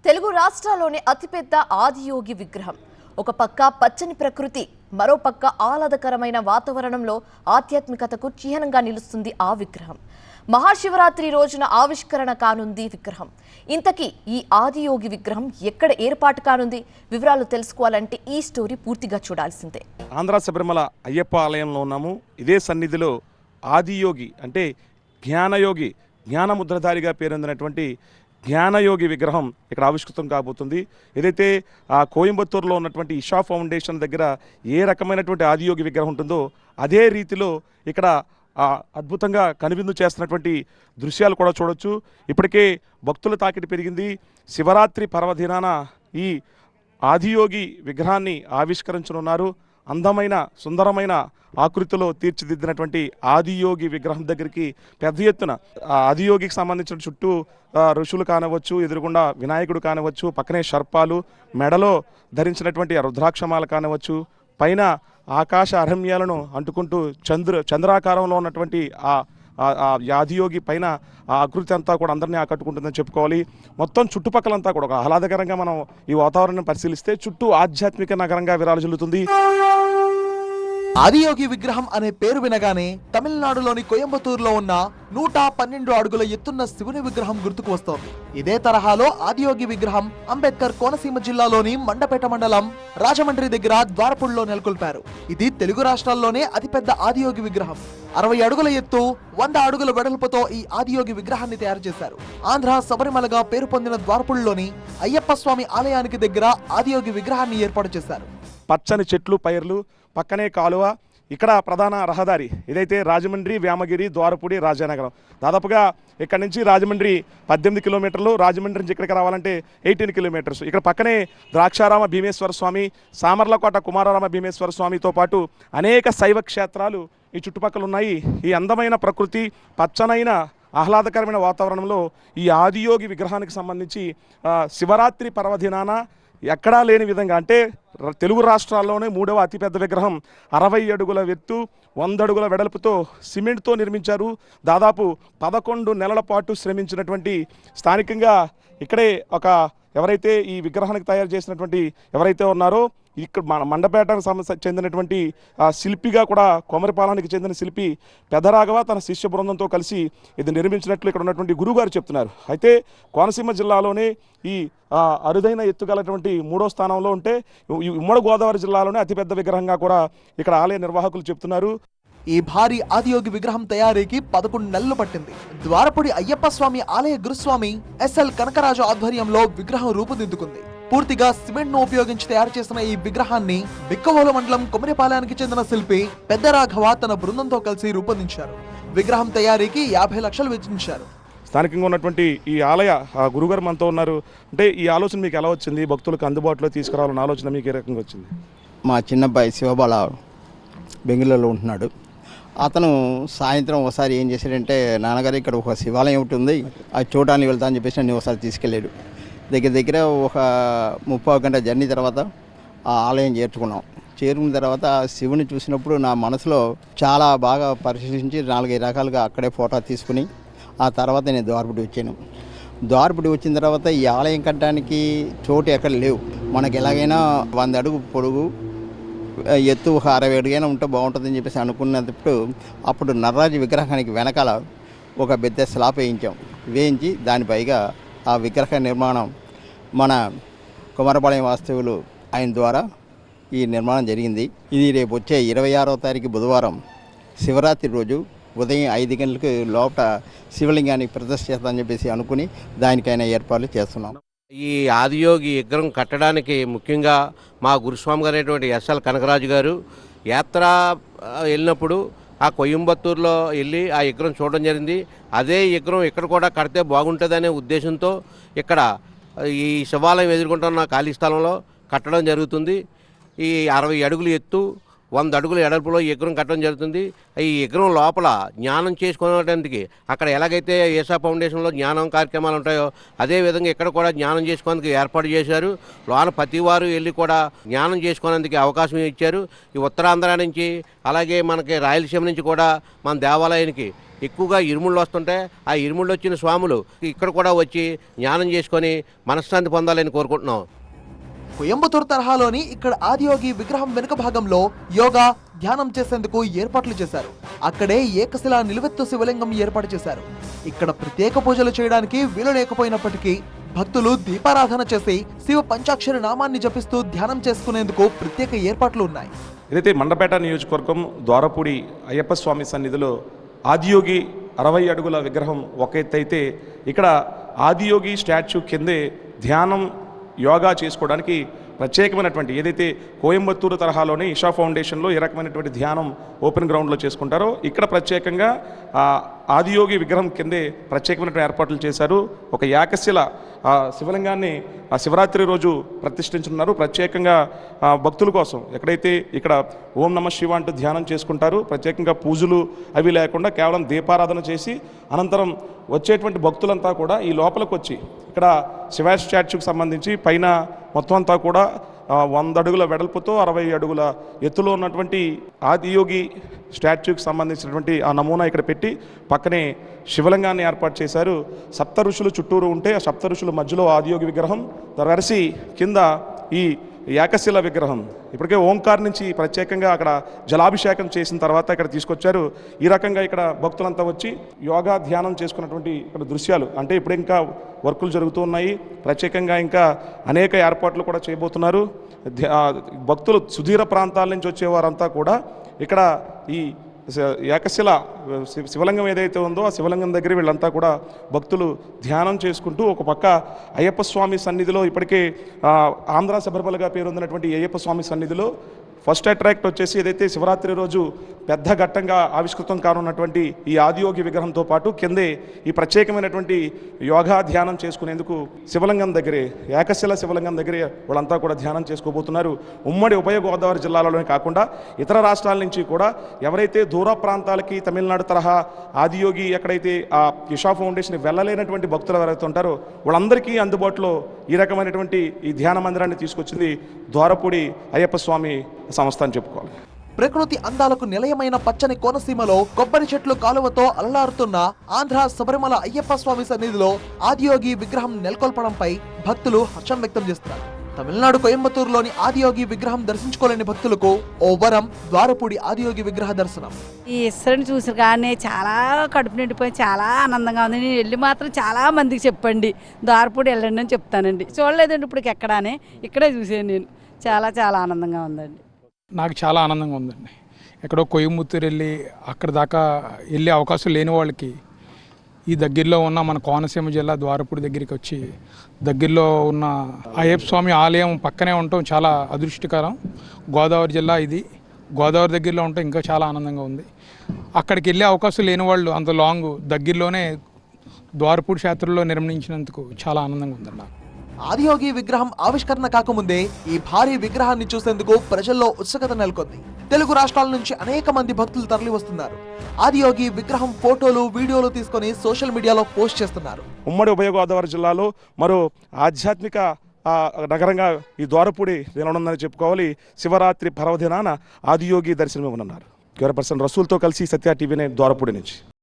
తెలుగు రాష్ట్రాల్లోని అతిపెద్ద ఆదియోగి విగ్రహం. ఒక పక్క పచ్చని ప్రకృతి, మరో పక్క ఆహ్లాదకరమైన వాతావరణంలో ఆధ్యాత్మికతకు చిహ్నంగా నిలుస్తుంది ఆ విగ్రహం. మహాశివరాత్రి రోజున ఆవిష్కరణ కానుంది విగ్రహం. ఇంతకీ ఈ ఆదియోగి విగ్రహం ఎక్కడ ఏర్పాటు కానుంది? వివరాలు తెలుసుకోవాలంటే ఈ స్టోరీ పూర్తిగా చూడాల్సిందే. ఆంధ్ర శబరిమల అయ్యప్ప ఆలయంలో ఉన్నాము. ఇదే సన్నిధిలో ఆదియోగి అంటే జ్ఞానయోగి, జ్ఞానముద్రధారిగా పేరొందినటువంటి జ్ఞానయోగి విగ్రహం ఇక్కడ ఆవిష్కృతం కాబోతుంది. ఏదైతే ఆ కోయంబత్తూరులో ఉన్నటువంటి ఇషా ఫౌండేషన్ దగ్గర ఏ రకమైనటువంటి ఆదియోగి విగ్రహం ఉంటుందో అదే రీతిలో ఇక్కడ అద్భుతంగా కనువిందు చేస్తున్నటువంటి దృశ్యాలు కూడా చూడొచ్చు. ఇప్పటికే భక్తుల తాకిడి పెరిగింది. శివరాత్రి పర్వదినాన ఈ ఆదియోగి విగ్రహాన్ని ఆవిష్కరించనున్నారు. అందమైన సుందరమైన ఆకృతిలో తీర్చిదిద్దినటువంటి ఆదియోగి విగ్రహం దగ్గరికి పెద్ద ఎత్తున ఆదియోగికి సంబంధించిన చుట్టూ ఋషులు కానవచ్చు, ఎదురుగుండా వినాయకుడు కానవచ్చు, పక్కనే సర్పాలు, మెడలో ధరించినటువంటి రుద్రాక్షమాల కానవచ్చు, పైన ఆకాశ అరణ్యాలను అంటుకుంటూ చంద్రాకారంలో ఉన్నటువంటి ఆదియోగి పైన ఆ ఆకృతి అంతా కూడా అందరినీ ఆకట్టుకుంటుందని చెప్పుకోవాలి. మొత్తం చుట్టుపక్కలంతా కూడా ఒక ఆహ్లాదకరంగా మనం ఈ వాతావరణం పరిశీలిస్తే చుట్టూ ఆధ్యాత్మిక నగరంగా విరాజిల్లుతుంది. ఆదియోగి విగ్రహం అనే పేరు వినగానే తమిళనాడులోని కోయంబత్తూరులో ఉన్న 112 అడుగుల ఎత్తున్న శివుని విగ్రహం గుర్తుకు వస్తోంది. ఇదే తరహాలో ఆదియోగి విగ్రహం అంబేద్కర్ కోనసీమ జిల్లాలోని మండపేట మండలం రాజమండ్రి దగ్గర ద్వారపుడిలో నెలకొల్పారు. ఇది తెలుగు రాష్ట్రాల్లోనే అతిపెద్ద ఆదియోగి విగ్రహం. 60 అడుగుల ఎత్తు, 100 అడుగుల వెడల్పుతో ఈ ఆదియోగి విగ్రహాన్ని తయారు చేశారు. ఆంధ్ర శబరిమలగా పేరు పొందిన ద్వారపుడిలోని అయ్యప్ప స్వామి ఆలయానికి దగ్గర ఆదియోగి విగ్రహాన్ని ఏర్పాటు చేశారు. పచ్చని చెట్లు, పైర్లు, పక్కనే కాలువ, ఇక్కడ ప్రధాన రహదారి. ఇదైతే రాజమండ్రి, వేమగిరి, ద్వారపూడి, రాజానగరం. దాదాపుగా ఇక్కడ నుంచి రాజమండ్రి 18 కిలోమీటర్లు, రాజమండ్రి నుంచి ఇక్కడికి రావాలంటే 18 కిలోమీటర్స్. ఇక్కడ పక్కనే ద్రాక్షారామ భీమేశ్వర స్వామి, సామర్లకోట కుమారారామ భీమేశ్వర స్వామితో పాటు అనేక శైవ క్షేత్రాలు ఈ చుట్టుపక్కల ఉన్నాయి. ఈ అందమైన ప్రకృతి, పచ్చనైన ఆహ్లాదకరమైన వాతావరణంలో ఈ ఆదియోగి విగ్రహానికి సంబంధించి శివరాత్రి పర్వదినాన ఎక్కడా లేని విధంగా, అంటే తెలుగు రాష్ట్రాల్లోనే 3వ అతిపెద్ద విగ్రహం, 60 అడుగుల ఎత్తు, 100 అడుగుల వెడల్పుతో సిమెంట్తో నిర్మించారు. దాదాపు 11 నెలల పాటు శ్రమించినటువంటి స్థానికంగా ఇక్కడే ఎవరైతే ఈ విగ్రహానికి తయారు చేసినటువంటి ఎవరైతే ఉన్నారో ఇక్కడ మండపేటకు చెందినటువంటి శిల్పిగా కూడా కొమరిపాలానికి చెందిన శిల్పి పెదరాఘవ తన శిష్య బృందంతో కలిసి ఇది నిర్మించినట్లు ఇక్కడ ఉన్నటువంటి గురువుగారు చెప్తున్నారు. అయితే కోనసీమ జిల్లాలోనే ఈ అరుదైన ఎత్తుగలటువంటి 3వ స్థానంలో ఉంటే ఉమ్మడి గోదావరి జిల్లాలోనే అతిపెద్ద విగ్రహంగా కూడా ఇక్కడ ఆలయ నిర్వాహకులు చెప్తున్నారు. ఈ భారీ ఆదియోగి విగ్రహం తయారీకి 11 నెలలు పట్టింది. ద్వారపుడి అయ్యప్ప స్వామి ఆలయ గురుస్వామి ఎస్ఎల్ కనకరాజు ఆధ్వర్యంలో విగ్రహం రూపుదిద్దుకుంది. పూర్తిగా సిమెంట్ ను ఉపయోగించి తయారు చేసిన ఈ విగ్రహాన్ని బిక్కవోలు మండలం కొమరిపాలెనికి చెందిన శిల్పి పెద్దరాఘవ తన బృందంతో కలిసి రూపొందించారు. విగ్రహం తయారీకి 50 లక్షలు వెచ్చించారు. స్థానికంగా ఉన్నటువంటి ఈ ఆలయ గురుగారు మనతో ఉన్నారు. అంటే ఈ ఆలోచన మీకు ఎలా వచ్చింది? భక్తులకు అందుబాటులో తీసుకురావాలన్న ఆలోచన మీకు ఏ రకంగా వచ్చింది? మా చిన్నబ్బాయి శివబాల బెంగళూరులో ఉంటున్నాడు. అతను సాయంత్రం ఒకసారి ఏం చేశాడంటే, నాన్నగారు ఇక్కడ ఒక శివాలయం ఒకటి ఉంది, అది చూడడానికి వెళ్తా అని చెప్పేసి నన్ను ఒకసారి తీసుకెళ్ళాడు. దగ్గర ఒక 30 గంట జర్నీ తర్వాత ఆ ఆలయం చేరుకున్న తర్వాత శివుని చూసినప్పుడు నా మనసులో చాలా బాగా పరిశీలించి 4-5 రకాలుగా అక్కడే ఫోటో తీసుకుని ఆ తర్వాత నేను ద్వారపుడి వచ్చాను. ద్వారపుడి వచ్చిన తర్వాత ఈ ఆలయం కట్టడానికి చోటు ఎక్కడ లేవు. మనకి ఎలాగైనా 100 అడుగు పొడుగు, ఎత్తు ఒక 60 అడుగైనా ఉంటే బాగుంటుందని చెప్పేసి అనుకున్నప్పుడు అప్పుడు నర్రాజు విగ్రహానికి వెనకాల ఒక పెద్ద స్లాబ్ వేయించి దానిపైగా ఆ విగ్రహ నిర్మాణం మన కుమారపాలెం వాస్తవులు ఆయన ద్వారా ఈ నిర్మాణం జరిగింది. ఇది రేపు వచ్చే 26వ తారీఖు బుధవారం శివరాత్రి రోజు ఉదయం 5 గంటలకు లోపల శివలింగాన్ని ప్రతిష్ఠ చేస్తామని చెప్పేసి అనుకుని దానికైనా ఏర్పాట్లు చేస్తున్నాం. ఈ ఆదియోగి విగ్రహం కట్టడానికి ముఖ్యంగా మా గురుస్వామి గారు అయినటువంటి ఎస్ఎల్ కనకరాజు గారు యాత్ర వెళ్ళినప్పుడు ఆ కోయంబత్తూరులో వెళ్ళి ఆ విగ్రహం చూడడం జరిగింది. అదే విగ్రహం ఇక్కడ కూడా కడితే బాగుంటుందనే ఉద్దేశంతో ఇక్కడ ఈ శివాలయం ఎదుర్కొంటున్న ఖాళీ స్థలంలో కట్టడం జరుగుతుంది. ఈ 60 అడుగులు ఎత్తు, 100 అడుగుల ఎడల్పులో ఈ విగ్రహం కట్టడం జరుగుతుంది. ఈ విగ్రహం లోపల జ్ఞానం చేసుకోవడానికి అక్కడ ఎలాగైతే ఏసా ఫౌండేషన్లో జ్ఞానం కార్యక్రమాలు ఉంటాయో అదేవిధంగా ఇక్కడ కూడా జ్ఞానం చేసుకోవడానికి ఏర్పాటు చేశారు. లోన ప్రతి వారు వెళ్ళి కూడా జ్ఞానం చేసుకోవడానికి అవకాశం ఇచ్చారు. ఈ ఉత్తరాంధ్ర నుంచి అలాగే మనకి రాయలసీమ నుంచి కూడా మన దేవాలయానికి ఎక్కువగా ఇరుముళ్ళు వస్తుంటే ఆ ఇరుముళ్ళు వచ్చిన స్వాములు ఇక్కడ కూడా వచ్చి జ్ఞానం చేసుకొని మనశ్శాంతి పొందాలని కోరుకుంటున్నాం. కోయంబత్తూరు తరహాలోని ఇక్కడ ఆదియోగి విగ్రహం వెనుక భాగంలో యోగా ధ్యానం చేసేందుకు ఏర్పాట్లు చేశారు. అక్కడే ఏకశిలా నిలువెత్తు శివలింగం ఏర్పాటు చేశారు. ఇక్కడ ప్రత్యేక పూజలు చేయడానికి వీలు లేకపోయినప్పటికీ భక్తులు దీపారాధన చేసి శివ పంచాక్షరి నామాన్ని జపిస్తూ ధ్యానం చేసుకునేందుకు ప్రత్యేక ఏర్పాట్లు ఉన్నాయి. ఏదైతే మండపేట నియోజకవర్గం ద్వారపూడి అయ్యప్ప స్వామి సన్నిధిలో ఆదియోగి 60 అడుగుల విగ్రహం ఒక ఎత్తు అయితే, ఇక్కడ ఆదియోగి స్టాచ్యూ కిందే ధ్యానం యోగా చేసుకోవడానికి ప్రత్యేకమైనటువంటి ఏదైతే కోయంబత్తూరు తరహాలోని ఇషా ఫౌండేషన్లో ఏ రకమైనటువంటి ధ్యానం ఓపెన్ గ్రౌండ్లో చేసుకుంటారో ఇక్కడ ప్రత్యేకంగా ఆదియోగి విగ్రహం కిందే ప్రత్యేకమైనటువంటి ఏర్పాట్లు చేశారు. ఒక ఏకశిల శివలింగాన్ని శివరాత్రి రోజు ప్రతిష్ఠించున్నారు. ప్రత్యేకంగా భక్తుల కోసం ఎక్కడైతే ఇక్కడ ఓం నమ శివ అంటూ ధ్యానం చేసుకుంటారు. ప్రత్యేకంగా పూజలు అవి లేకుండా కేవలం దీపారాధన చేసి అనంతరం వచ్చేటువంటి భక్తులంతా కూడా ఈ లోపలికి వచ్చి ఇక్కడ శివ స్టాచ్యూకి సంబంధించి పైన మొత్తం అంతా కూడా 100 అడుగుల వెడల్పుతో 60 అడుగుల ఎత్తులో ఉన్నటువంటి ఆదియోగి స్టాచ్యూకి సంబంధించినటువంటి ఆ నమూనా ఇక్కడ పెట్టి పక్కనే శివలింగాన్ని ఏర్పాటు చేశారు. సప్త ఋషులు చుట్టూరు ఉంటే ఆ సప్త ఋషుల మధ్యలో ఆదియోగి విగ్రహం, వెరసి కింద ఈ ఏకశిల విగ్రహం. ఇప్పటికే ఓంకార్ నుంచి ప్రత్యేకంగా అక్కడ జలాభిషేకం చేసిన తర్వాత ఇక్కడ తీసుకొచ్చారు. ఈ రకంగా ఇక్కడ భక్తులంతా వచ్చి యోగా ధ్యానం చేసుకున్నటువంటి ఇక్కడ దృశ్యాలు అంటే ఇప్పుడు ఇంకా వర్కులు జరుగుతూ ఉన్నాయి. ప్రత్యేకంగా ఇంకా అనేక ఏర్పాట్లు కూడా చేయబోతున్నారు. భక్తులు సుదూర ప్రాంతాల నుంచి వచ్చేవారంతా కూడా ఇక్కడ ఈ ఏకశిల శివలింగం ఏదైతే ఉందో ఆ శివలింగం దగ్గర వీళ్ళంతా కూడా భక్తులు ధ్యానం చేసుకుంటూ ఒక పక్క అయ్యప్ప స్వామి సన్నిధిలో ఇప్పటికే ఆంధ్ర శబరిమలగా పేరొందినటువంటి అయ్యప్ప స్వామి సన్నిధిలో ఫస్ట్ అట్రాక్ట్ వచ్చేసి ఏదైతే శివరాత్రి రోజు పెద్ద ఘట్టంగా ఆవిష్కృతం కానున్నటువంటి ఈ ఆదియోగి విగ్రహంతో పాటు కిందే ఈ ప్రత్యేకమైనటువంటి యోగా ధ్యానం చేసుకునేందుకు శివలింగం దగ్గరే ఏకశిల శివలింగం దగ్గరే వాళ్ళంతా కూడా ధ్యానం చేసుకోబోతున్నారు. ఉమ్మడి ఉభయ గోదావరి జిల్లాలలోనే కాకుండా ఇతర రాష్ట్రాల నుంచి కూడా ఎవరైతే దూర ప్రాంతాలకి తమిళనాడు తరహా ఆదియోగి ఎక్కడైతే ఆ ఇషా ఫౌండేషన్ వెళ్ళలేనటువంటి భక్తులు ఎవరైతే ఉంటారో వాళ్ళందరికీ అందుబాటులో ఈ రకమైనటువంటి ఈ ధ్యాన మందిరాన్ని తీసుకొచ్చింది ద్వారపూడి అయ్యప్ప స్వామి సంస్థ అని చెప్పుకోవాలి. ప్రకృతి అందాలకు నిలయమైన పచ్చని కోనసీమలో కొబ్బరి చెట్లు కాలువతో అలలారుతున్న ఆంధ్ర శబరిమల అయ్యప్ప స్వామి సన్నిధిలో ఆదియోగి విగ్రహం నెలకొల్పడంపై భక్తులు హర్షం వ్యక్తం చేస్తున్నారు. తమిళనాడు కోయంబత్తూరులోని ఆదియోగి విగ్రహం దర్శించుకోలేని భక్తులకు ఓ వరం ద్వారపూడి ఆదియోగి విగ్రహ దర్శనం. ఈ ఈశ్వరుని చూసి కానీ చాలా కడుపు నిండిపోయి చాలా ఆనందంగా ఉంది. నేను వెళ్ళి మాత్రం చాలా మందికి చెప్పండి ద్వారపూడి వెళ్ళండి అని చెప్తానండి. చూడలేదండి ఇప్పుడు ఎక్కడానే, ఇక్కడే చూసాను నేను. చాలా చాలా ఆనందంగా ఉందండి. నాకు చాలా ఆనందంగా ఉందండి. ఎక్కడో కోయంబత్తూరు వెళ్ళి అక్కడ దాకా వెళ్ళే అవకాశం లేని వాళ్ళకి ఈ దగ్గరలో ఉన్న మన కోనసీమ జిల్లా ద్వారపూడి దగ్గరికి వచ్చి దగ్గరలో ఉన్న అయ్యప్ప స్వామి ఆలయం పక్కనే ఉండటం చాలా అదృష్టకరం. గోదావరి జిల్లా ఇది, గోదావరి దగ్గరలో ఉంటే ఇంకా చాలా ఆనందంగా ఉంది. అక్కడికి వెళ్ళే అవకాశం లేని వాళ్ళు అంత లాంగ్ దగ్గరలోనే ద్వారపూడి క్షేత్రంలో నిర్మించినందుకు చాలా ఆనందంగా ఉందండి నాకు. ఆదియోగి విగ్రహం ఆవిష్కరణ కాకముందే ఈ భారీ విగ్రహాన్ని చూసేందుకు ప్రజల్లో ఉత్సుకత నెలకొంది. తెలుగు రాష్ట్రాల నుంచి అనేక మంది భక్తులు తరలి వస్తున్నారు. ఆదియోగి విగ్రహం ఫోటోలు, వీడియోలు తీసుకొని సోషల్ మీడియాలో పోస్ట్ చేస్తున్నారు. ఉమ్మడి ఉభయ గోదావరి జిల్లాలో మరో ఆధ్యాత్మిక నగరంగా ఈ ద్వారపూడి నిలవనుందని చెప్పుకోవాలి. శివరాత్రి పర్వదినాన ఆదియోగి దర్శనం ఇవ్వనున్నారు. 100% రసూల్తో కలిసి సత్య టీవీ ద్వారపూడి నుంచి.